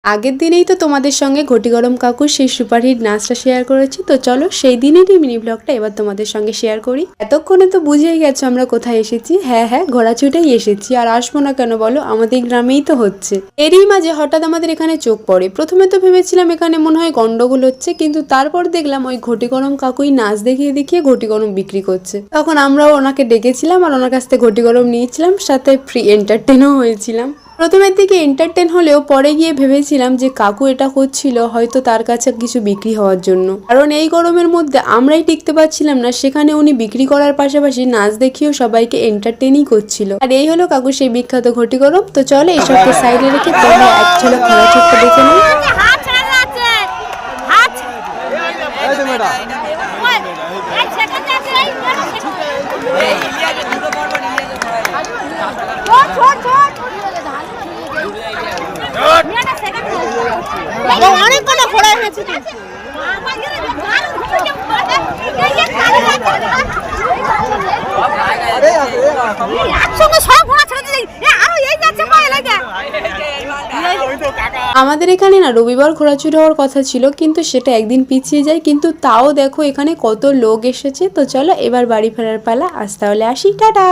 আগের দিনেই তো তোমাদের সঙ্গে ঘটি গরম কাকুর সেই সুপারহিট নাচটা শেয়ার করেছি, তো চলো সেই দিনেরই মিনি ব্লগটা এবার তোমাদের সঙ্গে শেয়ার করি। এতক্ষণে তো বুঝেই গেছো আমরা কোথায় এসেছি। হ্যাঁ, ঘোড়াছুটেই এসেছি, আর আসবো না কেন বলো, আমাদের গ্রামেই তো হচ্ছে। এরই মাঝে হঠাৎ আমাদের এখানে চোখ পড়ে। প্রথমে তো ভেবেছিলাম এখানে মনে হয় গন্ডগোল হচ্ছে, কিন্তু তারপর দেখলাম ওই ঘটি গরম কাকুই নাচ দেখিয়ে দেখিয়ে ঘটি গরম বিক্রি করছে। তখন আমরাও ওনাকে ডেকেছিলাম আর ওনার কাছ থেকে ঘটি গরম নিয়েছিলাম, সাথে ফ্রি এন্টারটেনও হয়েছিলাম। প্রথমের দিকে এন্টারটেন হলেও পরে গিয়ে ভেবেছিলাম যে কাকু এটা করছিল হয়তো তার কাছে কিছু বিক্রি হওয়ার জন্য, কারণ এই গরমের মধ্যে আমরাই টিকতে পারছিলাম না, সেখানে উনি বিক্রি করার পাশাপাশি নাচ দেখিয়েও সবাইকে এন্টারটেনই করছিল। আর এই হলো কাকু সেই বিখ্যাত ঘটি গরম। তো চলে এসবকে সাইডে রেখে তোমরা এক ঝলক খেলাছুটটা দেখে নাও। অনেক কথা ঘোরা হয়েছে। আমাদের এখানে না রবিবার ঘোরাছুটি হওয়ার কথা ছিল, কিন্তু সেটা একদিন পিছিয়ে যায়। কিন্তু তাও দেখো এখানে কত লোক এসেছে। তো চলো এবার বাড়ি ফেরার পালা। আজ তাহলে আসি, টাটা।